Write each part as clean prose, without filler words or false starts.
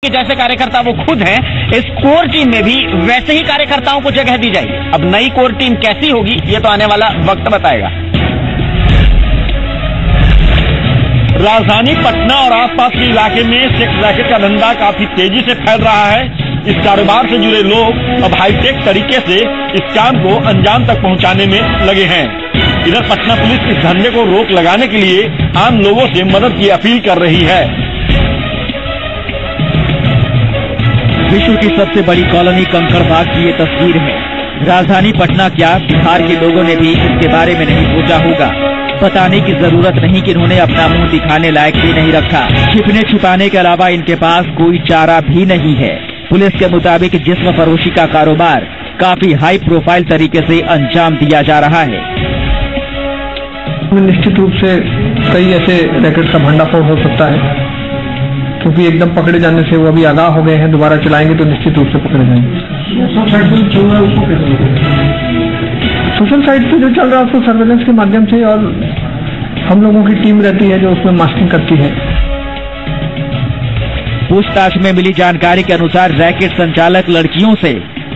कि जैसे कार्यकर्ता वो खुद हैं, इस कोर टीम में भी वैसे ही कार्यकर्ताओं को जगह दी जाएगी। अब नई कोर टीम कैसी होगी ये तो आने वाला वक्त बताएगा। राजधानी पटना और आसपास के इलाके में सेक्स रैकेट का धंधा काफी तेजी से फैल रहा है। इस कारोबार से जुड़े लोग अब हाईटेक तरीके से इस काम को अंजाम तक पहुंचाने में लगे हैं। इधर पटना पुलिस इस धंधे को रोक लगाने के लिए आम लोगों से मदद की अपील कर रही है। विश्व की सबसे बड़ी कॉलोनी कंकड़बाग की ये तस्वीर है। राजधानी पटना क्या बिहार के लोगों ने भी इसके बारे में नहीं सोचा होगा। बताने की जरूरत नहीं कि इन्होंने अपना मुंह दिखाने लायक भी नहीं रखा। छिपने छिपाने के अलावा इनके पास कोई चारा भी नहीं है। पुलिस के मुताबिक जिस्म फरोशी का कारोबार काफी हाई प्रोफाइल तरीके से अंजाम दिया जा रहा है। निश्चित रूप से कई ऐसे रैकेट का भंडाफोड़ हो सकता है, क्योंकि एकदम पकड़े जाने से वो अभी आगाह हो गए हैं। दोबारा चलाएंगे तो निश्चित रूप से पकड़े जाएंगे। सोशल साइट पे जो चल रहा है उसको सर्वेलेंस के माध्यम से, और हम लोगों की टीम रहती है जो उसमें मास्किंग करती है। पूछताछ में मिली जानकारी के अनुसार रैकेट संचालक लड़कियों से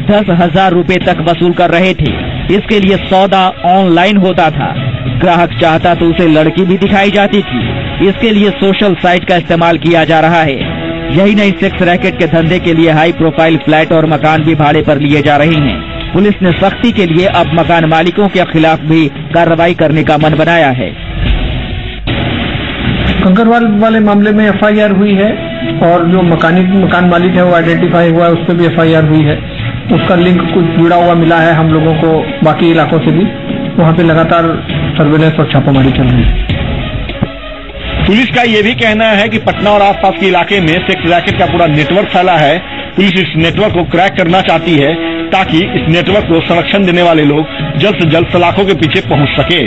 10,000 रुपए तक वसूल कर रहे थे। इसके लिए सौदा ऑनलाइन होता था। ग्राहक चाहता तो उसे लड़की भी दिखाई जाती थी। इसके लिए सोशल साइट का इस्तेमाल किया जा रहा है। यही नहीं, सेक्स रैकेट के धंधे के लिए हाई प्रोफाइल फ्लैट और मकान भी भाड़े पर लिए जा रहे हैं। पुलिस ने सख्ती के लिए अब मकान मालिकों के खिलाफ भी कार्रवाई करने का मन बनाया है। कंकड़बाग वाले मामले में FIR हुई है, और जो मकान मालिक है वो आइडेंटिफाई हुआ है, उस पर भी FIR हुई है। उसका लिंक कुछ जुड़ा हुआ मिला है हम लोगों को बाकी इलाकों से भी। वहाँ पे लगातार सर्वेलेंस और छापामारी चल रही है। पुलिस का ये भी कहना है कि पटना और आसपास के इलाके में सेक्स रैकेट का पूरा नेटवर्क फैला है। पुलिस इस नेटवर्क को क्रैक करना चाहती है ताकि इस नेटवर्क को संरक्षण देने वाले लोग जल्द से जल्द सलाखों के पीछे पहुंच सके।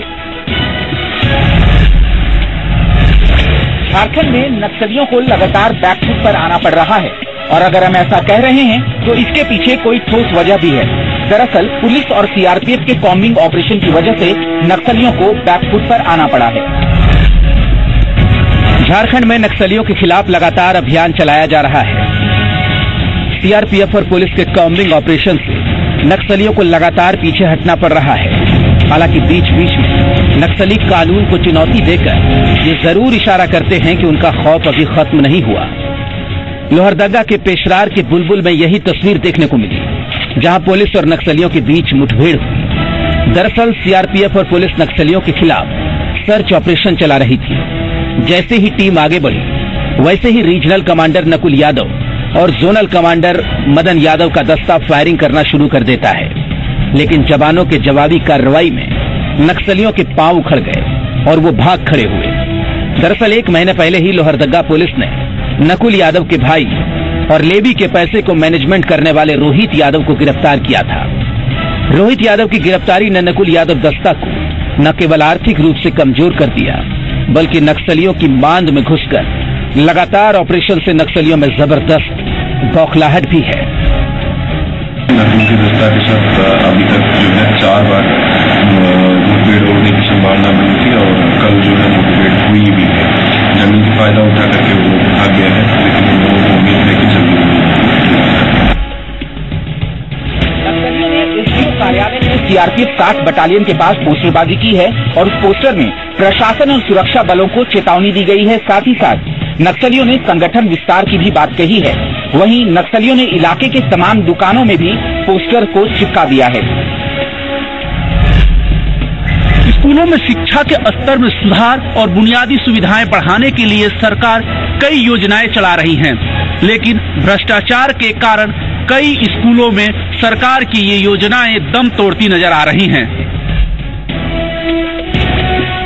झारखंड में नक्सलियों को लगातार बैकफुट पर आना पड़ रहा है, और अगर हम ऐसा कह रहे हैं तो इसके पीछे कोई ठोस वजह भी है। दरअसल पुलिस और CRPF के कॉम्बिंग ऑपरेशन की वजह से नक्सलियों को बैकफुट पर आना पड़ा है। झारखंड में नक्सलियों के खिलाफ लगातार अभियान चलाया जा रहा है। CRPF और पुलिस के कॉम्बिंग ऑपरेशन से नक्सलियों को लगातार पीछे हटना पड़ रहा है। हालांकि बीच बीच में नक्सली कानून को चुनौती देकर ये जरूर इशारा करते हैं कि उनका खौफ अभी खत्म नहीं हुआ। लोहरदगा के पेशरार के बुलबुल में यही तस्वीर देखने को मिली, जहां पुलिस और नक्सलियों के बीच मुठभेड़ हुई। दरअसल CRPF और पुलिस नक्सलियों के खिलाफ सर्च ऑपरेशन चला रही थी। जैसे ही टीम आगे बढ़ी, वैसे ही रीजनल कमांडर नकुल यादव और जोनल कमांडर मदन यादव का दस्ता फायरिंग करना शुरू कर देता है। लेकिन जवानों के जवाबी कार्रवाई में नक्सलियों के पांव उखड़ गए और वो भाग खड़े हुए। दरअसल 1 महीने पहले ही लोहरदगा पुलिस ने नकुल यादव के भाई और लेवी के पैसे को मैनेजमेंट करने वाले रोहित यादव को गिरफ्तार किया था। रोहित यादव की गिरफ्तारी ने नकुल यादव दस्ता को न केवल आर्थिक रूप से कमजोर कर दिया, बल्कि नक्सलियों की मांद में घुसकर लगातार ऑपरेशन से नक्सलियों में जबरदस्त बौखलाहट भी है। नकुल के दस्ता के साथ अभी तक जो है 4 बार मुठभेड़ होने की संभावना बनी थी, और कल जो है मुठभेड़ हुई भी है। जमीन का फायदा उठा करके वो भाग गया है, लेकिन उन लोगों को उम्मीद है कि जल्दी नक्सलियों ने SDO कार्यालय में CRPF 60 बटालियन के पास पोस्टरबाजी की है, और उस पोस्टर में प्रशासन और सुरक्षा बलों को चेतावनी दी गई है। साथ ही साथ नक्सलियों ने संगठन विस्तार की भी बात कही है। वहीं नक्सलियों ने इलाके के तमाम दुकानों में भी पोस्टर को चिपका दिया है। स्कूलों में शिक्षा के स्तर में सुधार और बुनियादी सुविधाएं बढ़ाने के लिए सरकार कई योजनाएं चला रही है, लेकिन भ्रष्टाचार के कारण कई स्कूलों में सरकार की ये योजनाएं दम तोड़ती नजर आ रही हैं।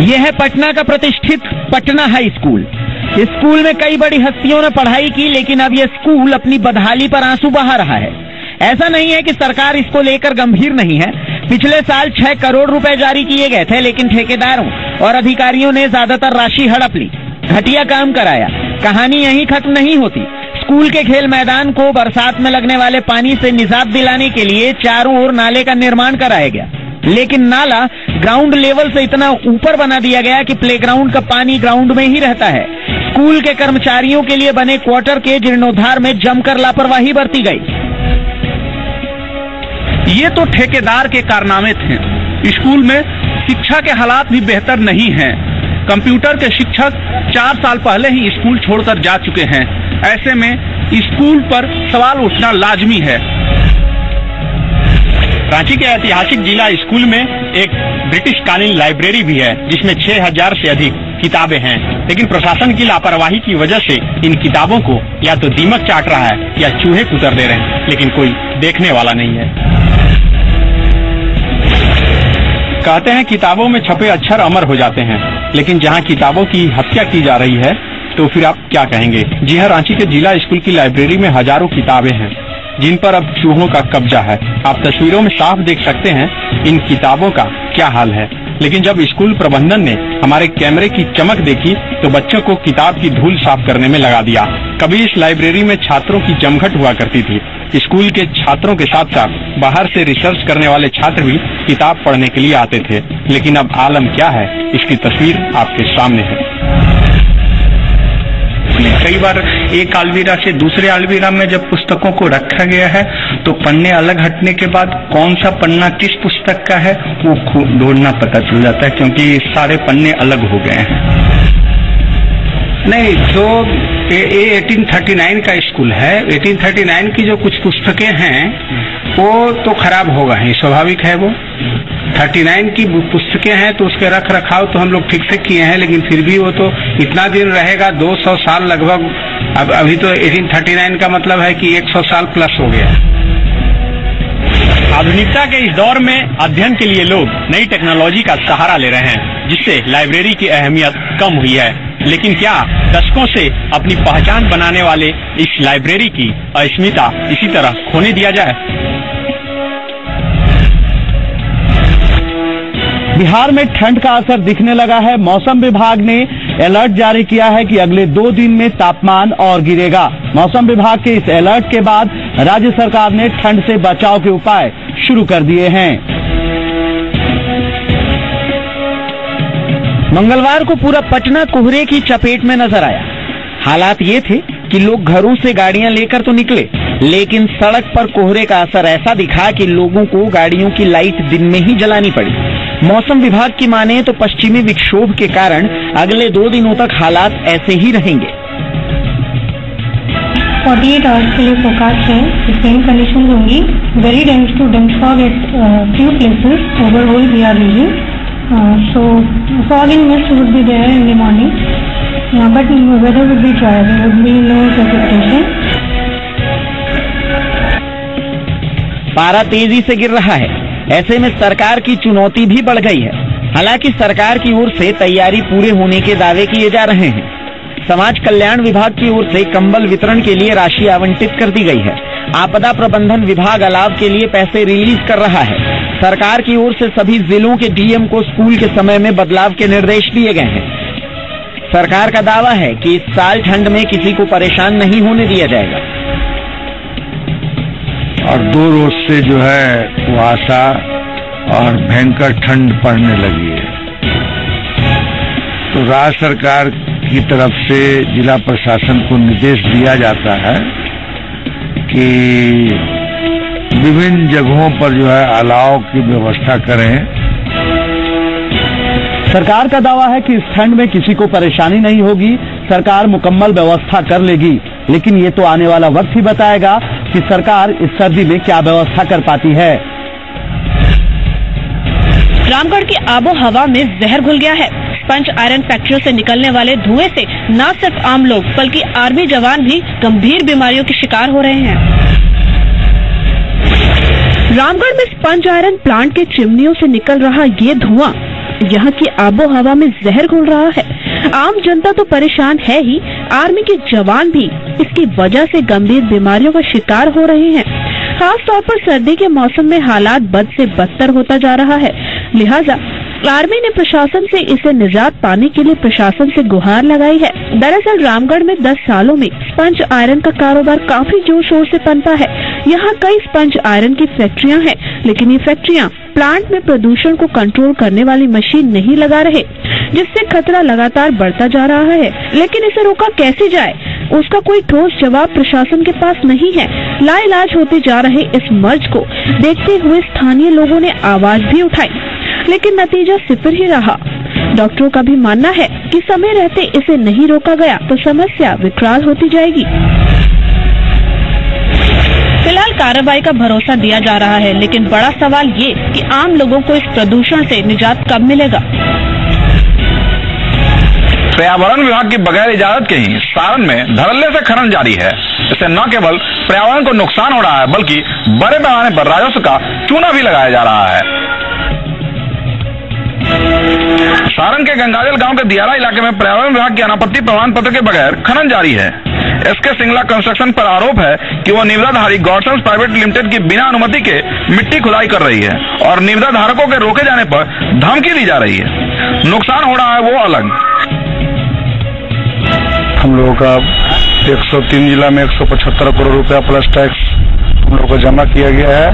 यह है पटना का प्रतिष्ठित पटना हाई स्कूल। इस स्कूल में कई बड़ी हस्तियों ने पढ़ाई की, लेकिन अब यह स्कूल अपनी बदहाली पर आंसू बहा रहा है। ऐसा नहीं है कि सरकार इसको लेकर गंभीर नहीं है। पिछले साल 6 करोड़ रुपए जारी किए गए थे, लेकिन ठेकेदारों और अधिकारियों ने ज्यादातर राशि हड़प ली, घटिया काम कराया। कहानी यहीं खत्म नहीं होती। स्कूल के खेल मैदान को बरसात में लगने वाले पानी से निजात दिलाने के लिए चारों ओर नाले का निर्माण कराया गया, लेकिन नाला ग्राउंड लेवल से इतना ऊपर बना दिया गया कि प्लेग्राउंड का पानी ग्राउंड में ही रहता है। स्कूल के कर्मचारियों के लिए बने क्वार्टर के जीर्णोद्धार में जमकर लापरवाही बरती गई। ये तो ठेकेदार के कारनामे थे। स्कूल में शिक्षा के हालात भी बेहतर नहीं हैं। कंप्यूटर के शिक्षक 4 साल पहले ही स्कूल छोड़कर जा चुके हैं। ऐसे में स्कूल पर सवाल उठना लाजमी है। रांची के ऐतिहासिक जिला स्कूल में एक ब्रिटिश कालीन लाइब्रेरी भी है, जिसमें 6000 से अधिक किताबें हैं, लेकिन प्रशासन की लापरवाही की वजह से इन किताबों को या तो दीमक चाट रहा है या चूहे कुतर दे रहे हैं, लेकिन कोई देखने वाला नहीं है। कहते हैं किताबों में छपे अक्षर अमर हो जाते हैं, लेकिन जहां किताबों की हत्या की जा रही है तो फिर आप क्या कहेंगे। जी हाँ, रांची के जिला स्कूल की लाइब्रेरी में हजारों किताबें हैं जिन पर अब चूहों का कब्जा है। आप तस्वीरों में साफ देख सकते हैं इन किताबों का क्या हाल है। लेकिन जब स्कूल प्रबंधन ने हमारे कैमरे की चमक देखी तो बच्चों को किताब की धूल साफ करने में लगा दिया। कभी इस लाइब्रेरी में छात्रों की जमघट हुआ करती थी। स्कूल के छात्रों के साथ साथ बाहर से रिसर्च करने वाले छात्र भी किताब पढ़ने के लिए आते थे। लेकिन अब आलम क्या है, इसकी तस्वीर आपके सामने है। कई बार एक अलमीरा से दूसरे अलमीरा में जब पुस्तकों को रखा गया है तो पन्ने अलग हटने के बाद कौन सा पन्ना किस पुस्तक का है वो ढूंढना पता चल जाता है, क्योंकि सारे पन्ने अलग हो गए हैं। नहीं, तो ये 1839 का स्कूल है। 1839 की जो कुछ पुस्तकें हैं वो तो खराब होगा ही, स्वाभाविक है। वो 39 की पुस्तकें हैं तो उसके रख रखाव तो हम लोग ठीक से किए हैं, लेकिन फिर भी वो तो इतना दिन रहेगा, 200 साल लगभग। अब अभी तो 1839 का मतलब है कि 100 साल प्लस हो गया। आधुनिकता के इस दौर में अध्ययन के लिए लोग नई टेक्नोलॉजी का सहारा ले रहे हैं, जिससे लाइब्रेरी की अहमियत कम हुई है। लेकिन क्या दशकों से अपनी पहचान बनाने वाले इस लाइब्रेरी की अस्मिता इसी तरह खोने दिया जाए? बिहार में ठंड का असर दिखने लगा है। मौसम विभाग ने अलर्ट जारी किया है कि अगले 2 दिन में तापमान और गिरेगा। मौसम विभाग के इस अलर्ट के बाद राज्य सरकार ने ठंड से बचाव के उपाय शुरू कर दिए हैं। मंगलवार को पूरा पटना कोहरे की चपेट में नजर आया। हालात ये थे कि लोग घरों से गाड़ियां लेकर तो निकले, लेकिन सड़क पर कोहरे का असर ऐसा दिखा कि लोगों को गाड़ियों की लाइट दिन में ही जलानी पड़ी। मौसम विभाग की माने तो पश्चिमी विक्षोभ के कारण अगले 2 दिनों तक हालात ऐसे ही रहेंगे। 48 आवर्स के लिए फोरकास्ट है कि सेम कंडीशन होंगी। Very dense to dense fog at few places over whole Bihar region. So fog and mist would be there in the morning, but weather would be dry. There would be no precipitation. पारा तेजी से गिर रहा है। ऐसे में सरकार की चुनौती भी बढ़ गई है। हालांकि सरकार की ओर से तैयारी पूरे होने के दावे किए जा रहे हैं। समाज कल्याण विभाग की ओर से कंबल वितरण के लिए राशि आवंटित कर दी गई है। आपदा प्रबंधन विभाग अलाव के लिए पैसे रिलीज कर रहा है। सरकार की ओर से सभी जिलों के डीएम को स्कूल के समय में बदलाव के निर्देश दिए गए हैं। सरकार का दावा है कि इस साल ठंड में किसी को परेशान नहीं होने दिया जाएगा। और 2 रोज से जो है कुहासा और भयंकर ठंड पड़ने लगी है, तो राज्य सरकार की तरफ से जिला प्रशासन को निर्देश दिया जाता है कि विभिन्न जगहों पर जो है अलाव की व्यवस्था करें। सरकार का दावा है कि इस ठंड में किसी को परेशानी नहीं होगी, सरकार मुकम्मल व्यवस्था कर लेगी। लेकिन ये तो आने वाला वक्त ही बताएगा कि सरकार इस सर्दी में क्या व्यवस्था कर पाती है। रामगढ़ की आबो हवा में जहर घुल गया है। पंच आयरन फैक्ट्रियों से निकलने वाले धुएं से न सिर्फ आम लोग बल्कि आर्मी जवान भी गंभीर बीमारियों के शिकार हो रहे हैं। रामगढ़ में स्पंज आयरन प्लांट के चिमनियों से निकल रहा ये धुआं यहाँ की आबो हवा में जहर घोल रहा है। आम जनता तो परेशान है ही, आर्मी के जवान भी इसकी वजह से गंभीर बीमारियों का शिकार हो रहे हैं। खास तौर पर सर्दी के मौसम में हालात बद से बदतर होता जा रहा है। लिहाजा आर्मी ने प्रशासन से इसे निजात पाने के लिए प्रशासन से गुहार लगाई है। दरअसल रामगढ़ में 10 सालों में स्पंज आयरन का कारोबार काफी जोर शोर से पनपा है। यहाँ कई स्पंज आयरन की फैक्ट्रियाँ हैं, लेकिन ये फैक्ट्रियाँ प्लांट में प्रदूषण को कंट्रोल करने वाली मशीन नहीं लगा रहे, जिससे खतरा लगातार बढ़ता जा रहा है। लेकिन इसे रोका कैसे जाए, उसका कोई ठोस जवाब प्रशासन के पास नहीं है। लाइलाज होते जा रहे इस मर्ज को देखते हुए स्थानीय लोगों ने आवाज भी उठाई, लेकिन नतीजा सिफर ही रहा। डॉक्टरों का भी मानना है कि समय रहते इसे नहीं रोका गया तो समस्या विकराल होती जाएगी। फिलहाल कार्रवाई का भरोसा दिया जा रहा है, लेकिन बड़ा सवाल ये कि आम लोगों को इस प्रदूषण से निजात कब मिलेगा। पर्यावरण विभाग की बगैर इजाजत के ही सारण में धड़ल्ले से खनन जारी है। इससे न केवल पर्यावरण को नुकसान हो रहा है, बल्कि बड़े पैमाने पर राजस्व का चूना भी लगाया जा रहा है। सारण के गंगाजल गांव के दियारा इलाके में पर्यावरण विभाग की अनापत्ति प्रमाण पत्र के बगैर खनन जारी है। एसके सिंगला कंस्ट्रक्शन पर आरोप है कि वो निविदाधारी गॉडसंस प्राइवेट लिमिटेड की बिना अनुमति के मिट्टी खुदाई कर रही है और निविदा धारकों के रोके जाने पर धमकी दी जा रही है। नुकसान हो रहा है वो अलग। हम लोगों का 103 जिला में 175 करोड़ रुपया प्लस टैक्स हम लोगों को जमा किया गया है।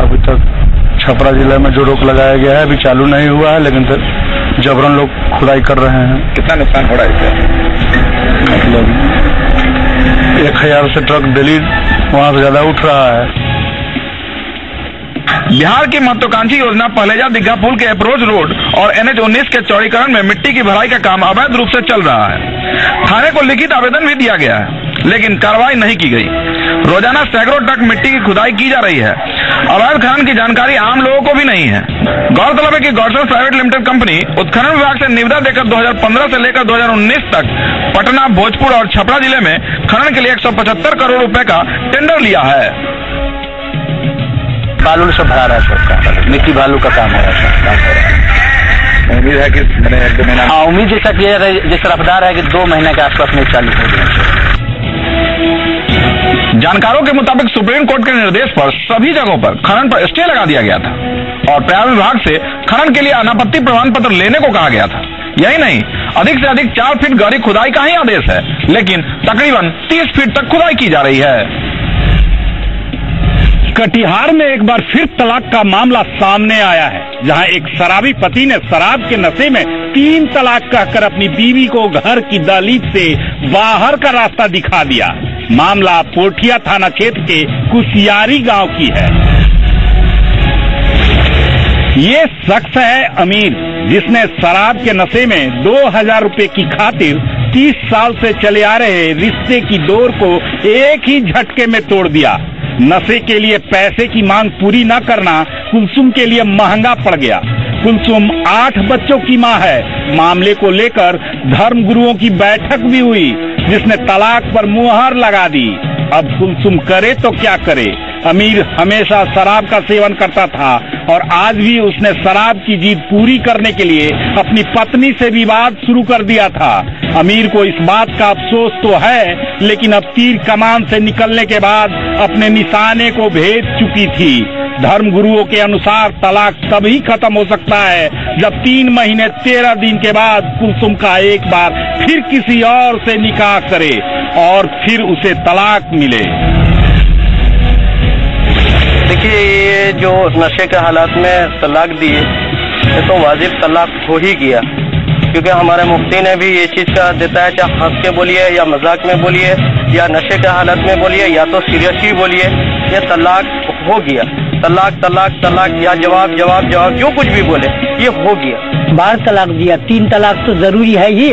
अभी तक छपरा जिला में जो रोक लगाया गया है अभी चालू नहीं हुआ है, लेकिन जबरन लोग खुदाई कर रहे हैं। कितना नुकसान हो रहा है इससे? मतलब 1000 से ट्रक डेली वहां से ज्यादा उठ रहा है। बिहार की महत्वाकांक्षी योजना पहलेजा दीघा पुल के अप्रोच रोड और NH-19 के चौड़ीकरण में मिट्टी की भराई का काम अवैध रूप से चल रहा है। थाने को लिखित आवेदन भी दिया गया है, लेकिन कार्रवाई नहीं की गई। रोजाना सैकड़ों ट्रक मिट्टी की खुदाई की जा रही है। अवैध खनन की जानकारी आम लोगों को भी नहीं है। गौरतलब है कि गॉडसंस प्राइवेट लिमिटेड कंपनी उत्खनन विभाग से निविदा देकर 2015 से लेकर 2019 तक पटना, भोजपुर और छपरा जिले में खनन के लिए 175 करोड़ रुपए का टेंडर लिया है। बालू से भरा रहा है सबका, मिट्टी बालू का काम हो रहा है। उम्मीद है कि 1-2 महीना। हाँ, उम्मीद जैसा किया जाए, जैसा रफ्तार है कि 2 महीने के आसपास में चालू हो जाए। जानकारों के मुताबिक सुप्रीम कोर्ट के निर्देश पर सभी जगहों पर खनन पर स्टे लगा दिया गया था और पर्यावरण विभाग से खनन के लिए अनापत्ति प्रमाण पत्र लेने को कहा गया था। यही नहीं, अधिक से अधिक 4 फीट गहरी खुदाई का ही आदेश है, लेकिन तकरीबन 30 फीट तक खुदाई की जा रही है। कटिहार में एक बार फिर तलाक का मामला सामने आया है, जहां एक शराबी पति ने शराब के नशे में 3 तलाक कहकर अपनी बीवी को घर की दहलीज से बाहर का रास्ता दिखा दिया। मामला पोठिया थाना क्षेत्र के कुसियारी गांव की है। ये शख्स है अमीर, जिसने शराब के नशे में 2000 रुपए की खातिर 30 साल से चले आ रहे रिश्ते की डोर को एक ही झटके में तोड़ दिया। नशे के लिए पैसे की मांग पूरी न करना कुलसुम के लिए महंगा पड़ गया। कुलसुम 8 बच्चों की मां है। मामले को लेकर धर्म गुरुओं की बैठक भी हुई, जिसने तलाक पर मुहर लगा दी। अब कुलसुम करे तो क्या करे। अमीर हमेशा शराब का सेवन करता था और आज भी उसने शराब की जीत पूरी करने के लिए अपनी पत्नी से विवाद शुरू कर दिया था। अमीर को इस बात का अफसोस तो है, लेकिन अब तीर कमान से निकलने के बाद अपने निशाने को भेद चुकी थी। धर्म गुरुओं के अनुसार तलाक तभी खत्म हो सकता है जब 3 महीने 13 दिन के बाद कुलसुम का एक बार फिर किसी और से निकाह करे और फिर उसे तलाक मिले। देखिए, ये जो नशे के हालात में तलाक दिए, ये तो वाजिब तलाक हो ही गया, क्योंकि हमारे मुफ्ती ने भी ये चीज का देता है, चाहे हंस के बोलिए या मजाक में बोलिए या नशे के हालत में बोलिए या तो सीरियस ही बोलिए, ये तलाक हो गया। तलाक तलाक तलाक या जवाब जवाब जवाब जो कुछ भी बोले, ये हो गया। बार तलाक दिया, 3 तलाक तो जरूरी है ही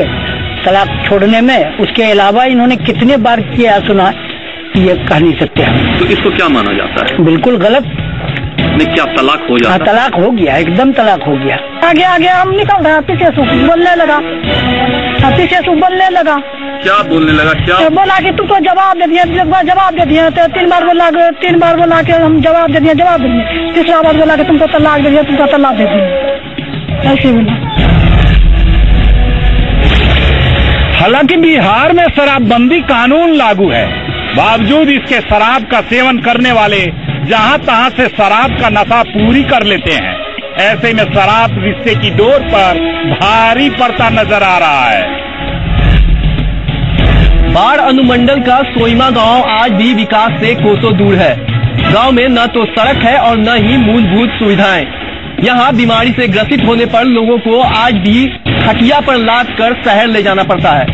तलाक छोड़ने में। उसके अलावा इन्होंने कितने बार किया सुना, ये कह नहीं सकते हम। तो इसको क्या माना जाता है? बिल्कुल गलत। नहीं, क्या तलाक हो जाता? तलाक हो गया, एकदम तलाक हो गया। आगे आगे हम निकल रहे, पीछे से बोलने लगा, पीछे से बोलने लगा। क्या बोलने लगा? क्या बोला कि तू तो जवाब दे दिया, जवाब दे दिया। तो 3 बार बोला कि हम जवाब दे दिया, जवाब दे दिया। तीसरा बार बोला कि तुमको तलाक दे दिया, तुमको तलाक दे दिया, ऐसे बोला। हालांकि बिहार में शराबबंदी कानून लागू है, बावजूद इसके शराब का सेवन करने वाले जहां तहां से शराब का नशा पूरी कर लेते हैं। ऐसे में शराब रिश्ते की डोर पर भारी पड़ता नजर आ रहा है। बाढ़ अनुमंडल का सोईमा गांव आज भी विकास से कोसों दूर है। गांव में न तो सड़क है और न ही मूलभूत सुविधाएं। यहाँ बीमारी से ग्रसित होने पर लोगों को आज भी खटिया पर लाद कर शहर ले जाना पड़ता है।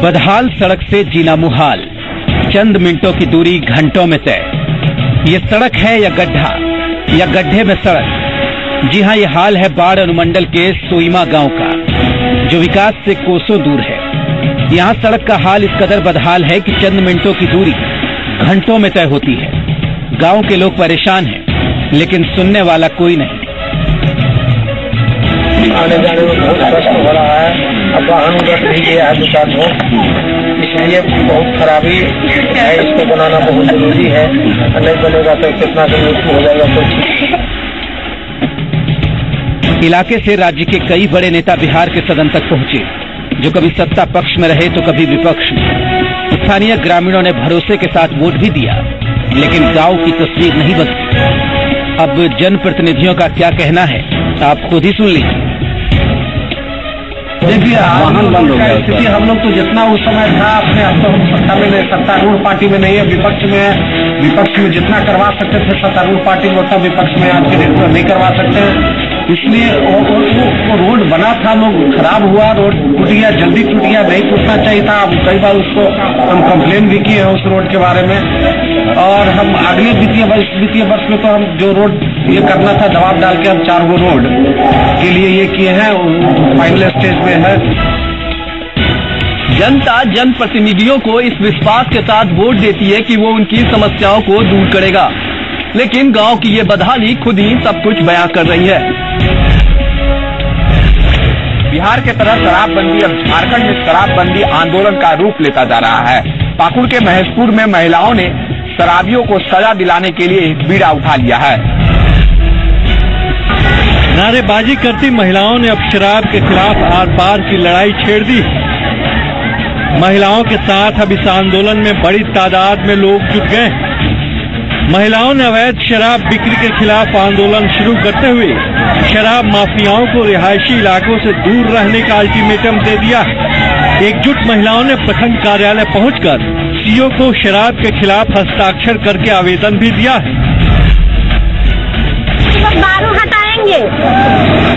बदहाल सड़क से जीना मुहाल, चंद मिनटों की दूरी घंटों में तय। ये सड़क है या गड्ढा, या गड्ढे में सड़क। जी हाँ, ये हाल है बाढ़ अनुमंडल के सोईमा गांव का, जो विकास से कोसों दूर है। यहाँ सड़क का हाल इस कदर बदहाल है कि चंद मिनटों की दूरी घंटों में तय होती है। गांव के लोग परेशान हैं, लेकिन सुनने वाला कोई नहीं। आने जाने में बहुत कष्ट हो रहा है। अब वाहन उधर नहीं गया है 2-4 लोग, इसलिए बहुत खराबी है। इसको बनाना बहुत जरूरी है, नहीं बनेगा तो कितना दिन मृत्यु हो जाएगा कोई ठीक। इलाके से राज्य के कई बड़े नेता बिहार के सदन तक पहुंचे, जो कभी सत्ता पक्ष में रहे तो कभी विपक्ष में। स्थानीय ग्रामीणों ने भरोसे के साथ वोट भी दिया, लेकिन गांव की तस्वीर नहीं बदली। अब जनप्रतिनिधियों का क्या कहना है, आप खुद ही सुन लीजिए। देखिए, वाहन बंद हो गया स्थिति हम लोग तो जितना उस समय था अपने, अब तो हम सत्ता में नहीं, सत्तारूढ़ पार्टी में नहीं है, विपक्ष में है। विपक्ष में जितना करवा सकते थे सत्तारूढ़ पार्टी में, उतना विपक्ष में आज के डेट में नहीं करवा सकते। इसलिए वो रोड बना था, लोग खराब हुआ, रोड टूट गया, जल्दी टूट गया, नहीं टूटना चाहिए था। अब कई बार उसको हम कंप्लेन भी किए हैं उस रोड के बारे में। और हम अगले वित्तीय वर्ष में तो हम जो रोड ये करना था दबाव डाल के हम 4 गो रोड के लिए ये किए हैं, फाइनल स्टेज में है। जनता जनप्रतिनिधियों को इस विश्वास के साथ वोट देती है कि वो उनकी समस्याओं को दूर करेगा, लेकिन गांव की ये बदहाली खुद ही सब कुछ बयां कर रही है। बिहार के तरह शराबबंदी अब झारखंड में शराबबंदी आंदोलन का रूप लेता जा रहा है। पाकुड़ के महेशपुर में महिलाओं ने शराबियों को सजा दिलाने के लिए बीड़ा उठा लिया है। नारेबाजी करती महिलाओं ने अब शराब के खिलाफ आर पार की लड़ाई छेड़ दी। महिलाओं के साथ अब इस आंदोलन में बड़ी तादाद में लोग जुट गए। महिलाओं ने अवैध शराब बिक्री के खिलाफ आंदोलन शुरू करते हुए शराब माफियाओं को रिहायशी इलाकों से दूर रहने का अल्टीमेटम दे दिया। एकजुट महिलाओं ने प्रखंड कार्यालय पहुंचकर सीओ को शराब के खिलाफ हस्ताक्षर करके आवेदन भी दिया है। दारू हटाएंगे,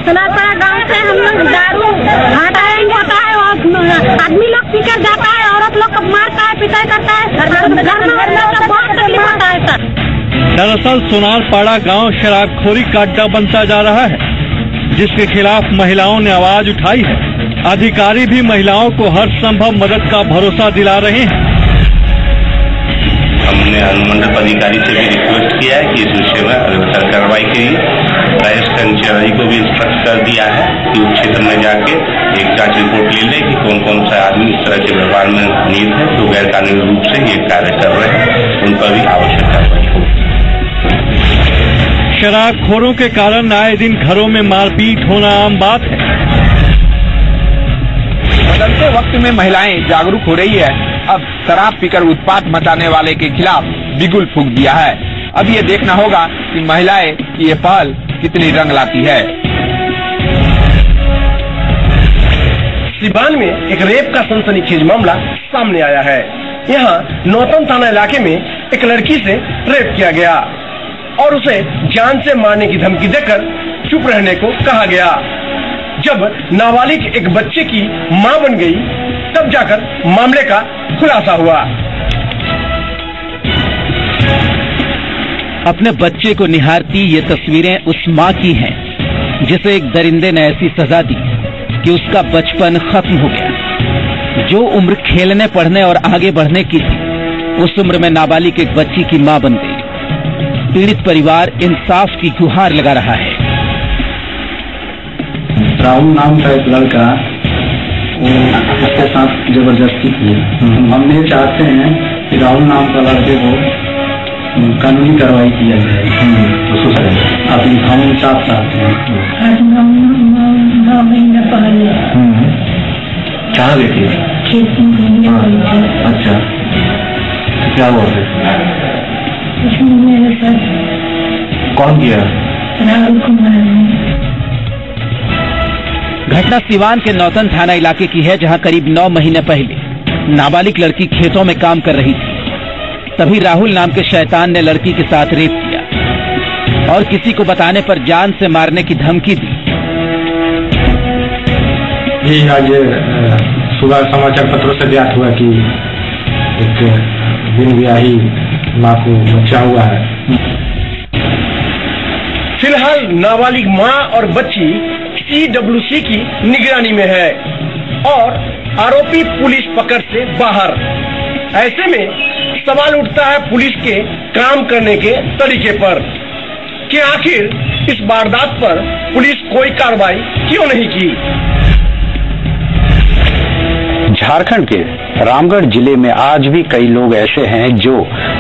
सुनापड़ा गाँव से हम लोग दारू हटाएंगे, होता है और आदमी लोग पीकर जाता है, औरत लोग को मारता है, पिटाई करता है, घर में बहुत तकलीफ होता है सर। दरअसल सोनारपाड़ा गांव शराबखोरी का अड्डा बनता जा रहा है, जिसके खिलाफ महिलाओं ने आवाज उठाई है। अधिकारी भी महिलाओं को हर संभव मदद का भरोसा दिला रहे हैं। हमने अनुमंडल अधिकारी से भी रिक्वेस्ट किया है कि इस विषय में अग्रसर कार्रवाई करिए। राइस कर्मचारी को भी इंस्ट्रक्ट कर दिया है कि उस क्षेत्र में जाके एक जांच रिपोर्ट ले ले कि कौन कौन सा आदमी इस तरह के व्यवहार में नियुक्त है, जो गैर कानूनी रूप से ये कार्य कर रहे हैं, उन पर भी आवश्यक कार्रवाई हो। शराबखोरों के कारण आए दिन घरों में मारपीट होना आम बात है। बदलते वक्त में महिलाएं जागरूक हो रही है। अब शराब पीकर उत्पात मचाने वाले के खिलाफ बिगुल फूंक दिया है। अब ये देखना होगा कि महिलाएं की ये पहल कितनी रंग लाती है। सिवान में एक रेप का सनसनीखेज मामला सामने आया है। यहाँ नौतन थाना इलाके में एक लड़की से रेप किया गया और उसे जान से मारने की धमकी देकर चुप रहने को कहा गया। जब नाबालिग एक बच्चे की मां बन गई, तब जाकर मामले का खुलासा हुआ। अपने बच्चे को निहारती ये तस्वीरें उस मां की हैं, जिसे एक दरिंदे ने ऐसी सजा दी कि उसका बचपन खत्म हो गया। जो उम्र खेलने, पढ़ने और आगे बढ़ने की थी, उस उम्र में नाबालिग एक बच्ची की मां बन गई। पीड़ित परिवार इंसाफ की गुहार लगा रहा है। राहुल नाम का एक लड़का, उसके साथ जबरदस्ती की। हम ये चाहते हैं कि राहुल नाम का लड़के को कानूनी कार्रवाई किया जाए। आप हम इंसाफ चाहते हैं। कहाँ गई थी? अच्छा, क्या हुआ फिर? कौन किया? राहुल कुमार। घटना सिवान के नौतन थाना इलाके की है, जहां करीब 9 महीने पहले नाबालिग लड़की खेतों में काम कर रही थी। तभी राहुल नाम के शैतान ने लड़की के साथ रेप किया और किसी को बताने पर जान से मारने की धमकी दी। जी आज सुबह समाचार पत्रों से ज्ञात हुआ कि एक बिन ब्याही मां को बच्चा हुआ है। फिलहाल नाबालिग मां और बच्ची CWC की निगरानी में है और आरोपी पुलिस पकड़ से बाहर। ऐसे में सवाल उठता है पुलिस के काम करने के तरीके पर कि आखिर इस वारदात पर पुलिस कोई कार्रवाई क्यों नहीं की। झारखंड के रामगढ़ जिले में आज भी कई लोग ऐसे हैं जो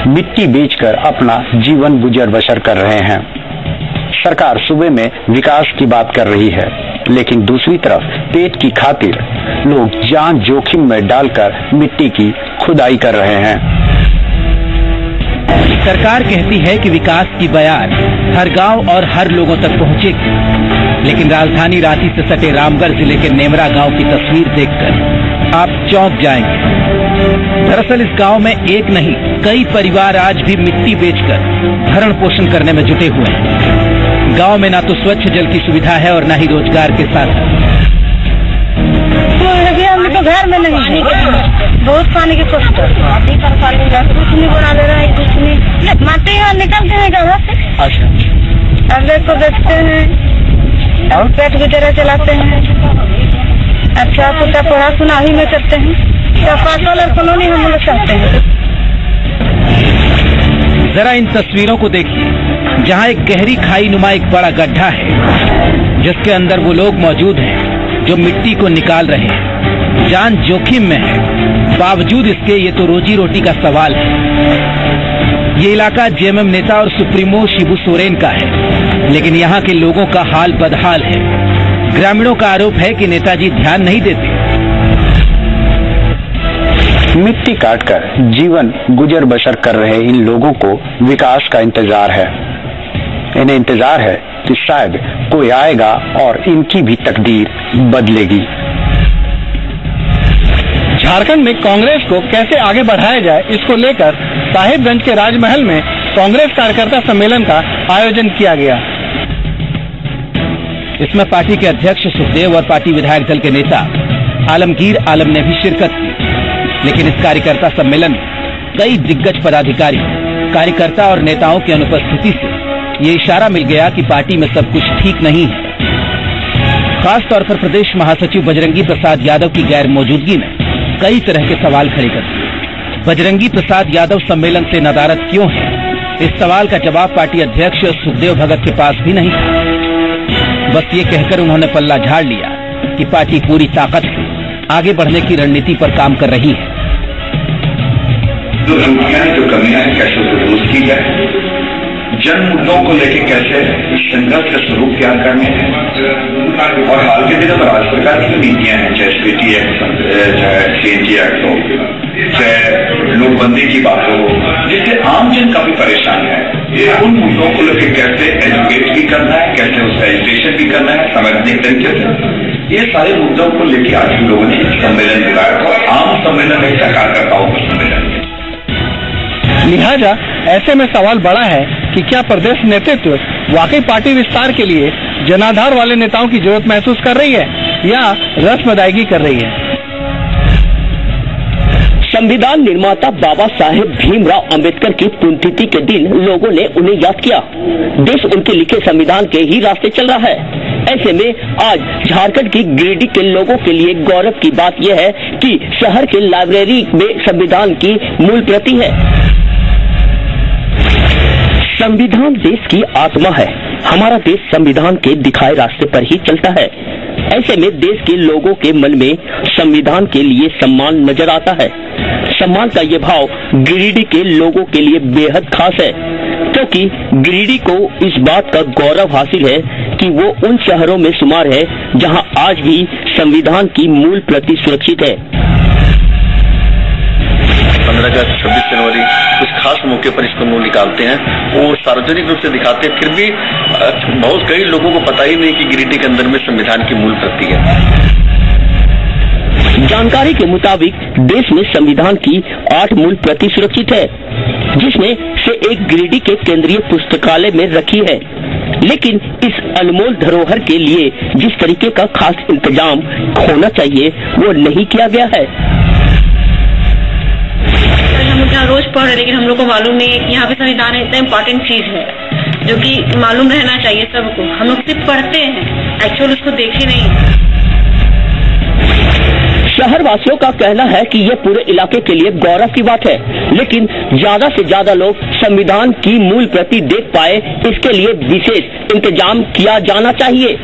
मिट्टी बेचकर अपना जीवन गुजर बसर कर रहे हैं। सरकार सूबे में विकास की बात कर रही है, लेकिन दूसरी तरफ पेट की खातिर लोग जान जोखिम में डालकर मिट्टी की खुदाई कर रहे हैं। सरकार कहती है कि विकास की बयान हर गांव और हर लोगों तक पहुंचेगी, लेकिन राजधानी रांची से सटे रामगढ़ जिले के नेमरा गांव की तस्वीर देखकर आप चौंक जाएंगे। दरअसल इस गांव में एक नहीं कई परिवार आज भी मिट्टी बेचकर भरण पोषण करने में जुटे हुए हैं। गांव में ना तो स्वच्छ जल की सुविधा है और ना ही रोजगार के साधन। हम तो घर में नहीं है, बहुत पानी की कष्ट है, कुछ नहीं बना दे रहा है, कुछ नहीं माटी है, निकलते हैं घर से। अच्छा, अगले को बेचते हैं और पेट गुजारा चलाते हैं। अच्छा कुछ पढ़ा सुना ही में करते हैं, कॉलोनी हम लोग चाहते हैं। जरा इन तस्वीरों को देखिए, जहां एक गहरी खाई नुमा एक बड़ा गड्ढा है, जिसके अंदर वो लोग मौजूद हैं जो मिट्टी को निकाल रहे हैं। जान जोखिम में है, बावजूद इसके ये तो रोजी रोटी का सवाल है। ये इलाका जेएमएम नेता और सुप्रीमो शिबू सोरेन का है, लेकिन यहाँ के लोगों का हाल बदहाल है। ग्रामीणों का आरोप है कि नेताजी ध्यान नहीं देते। मिट्टी काटकर जीवन गुजर बसर कर रहे इन लोगों को विकास का इंतजार है। इन्हें इंतजार है कि शायद कोई आएगा और इनकी भी तकदीर बदलेगी। झारखंड में कांग्रेस को कैसे आगे बढ़ाया जाए, इसको लेकर साहिबगंज के राजमहल में कांग्रेस कार्यकर्ता सम्मेलन का आयोजन किया गया। इसमें पार्टी के अध्यक्ष सुखदेव और पार्टी विधायक दल के नेता आलमगीर आलम ने भी शिरकत की, लेकिन इस कार्यकर्ता सम्मेलन में कई दिग्गज पदाधिकारी, कार्यकर्ता और नेताओं की अनुपस्थिति से ये इशारा मिल गया कि पार्टी में सब कुछ ठीक नहीं है। खास तौर पर प्रदेश महासचिव बजरंगी प्रसाद यादव की गैर मौजूदगी में कई तरह के सवाल खड़े कर दिए। बजरंगी प्रसाद यादव सम्मेलन से नदारद क्यों है, इस सवाल का जवाब पार्टी अध्यक्ष सुखदेव भगत के पास भी नहीं था। बस ये कहकर उन्होंने पल्ला झाड़ लिया कि पार्टी पूरी ताकत से आगे बढ़ने की रणनीति पर काम कर रही है। जो कमियां हैं कैसे उसे दुरुस्त की जाए, जन मुद्दों को लेकर कैसे संघर्ष का स्वरूप तैयार करने हैं, और हाल के दिनों में राज्य सरकार की नीतियां हैं, चाहे स्पीटी एक्ट, चाहे CNG एक्ट हो, चाहे नोटबंदी की बात हो, जिससे आम जन काफी परेशान है। उन मुद्दों को लेकर कैसे एजुकेट भी करना है, कैसे उसका एजुकेशन भी करना है संवैधानिक तरीके से, ये सारे मुद्दों को लेकर आज हम लोगों ने सम्मेलन बुलाया था। आम सम्मेलन है, कार्यकर्ताओं का सम्मेलन है। लिहाजा ऐसे में सवाल बड़ा है कि क्या प्रदेश नेतृत्व वाकई पार्टी विस्तार के लिए जनाधार वाले नेताओं की जरूरत महसूस कर रही है या रस्म अदायगी कर रही है। संविधान निर्माता बाबा साहेब भीमराव अंबेडकर की पुण्यतिथि के दिन लोगों ने उन्हें याद किया। देश उनके लिखे संविधान के ही रास्ते चल रहा है। ऐसे में आज झारखंड की गिरिडीह के लोगों के लिए गौरव की बात यह है कि शहर के लाइब्रेरी में संविधान की मूल प्रति है। संविधान देश की आत्मा है। हमारा देश संविधान के दिखाए रास्ते पर ही चलता है। ऐसे में देश के लोगों के मन में संविधान के लिए सम्मान नजर आता है। सम्मान का ये भाव गिरिडीह के लोगों के लिए बेहद खास है, क्योंकि गिरिडीह को इस बात का गौरव हासिल है कि वो उन शहरों में शुमार है जहां आज भी संविधान की मूल प्रति सुरक्षित है। 15 अगस्त, 26 जनवरी कुछ खास मौके पर इसको मुंह निकालते हैं, वो सार्वजनिक रूप से दिखाते हैं, फिर भी बहुत कई लोगों को पता ही नहीं कि गिरिडीह के अंदर में संविधान की मूल प्रति है। जानकारी के मुताबिक देश में संविधान की 8 मूल प्रति सुरक्षित है, जिसमें से एक गिरिडीह के केंद्रीय पुस्तकालय में रखी है। लेकिन इस अनमोल धरोहर के लिए जिस तरीके का खास इंतजाम होना चाहिए वो नहीं किया गया है। हम लोग यहाँ रोज पढ़ रहे, लेकिन हम लोग को मालूम नहीं है कि यहाँ पे संविधान इतना इम्पोर्टेंट चीज है जो कि मालूम रहना चाहिए सबको। हम लोग सिर्फ पढ़ते हैं, एक्चुअल उसको देखे नहीं। शहर वासियों का कहना है कि यह पूरे इलाके के लिए गौरव की बात है, लेकिन ज्यादा से ज्यादा लोग संविधान की मूल प्रति देख पाए, इसके लिए विशेष इंतजाम किया जाना चाहिए।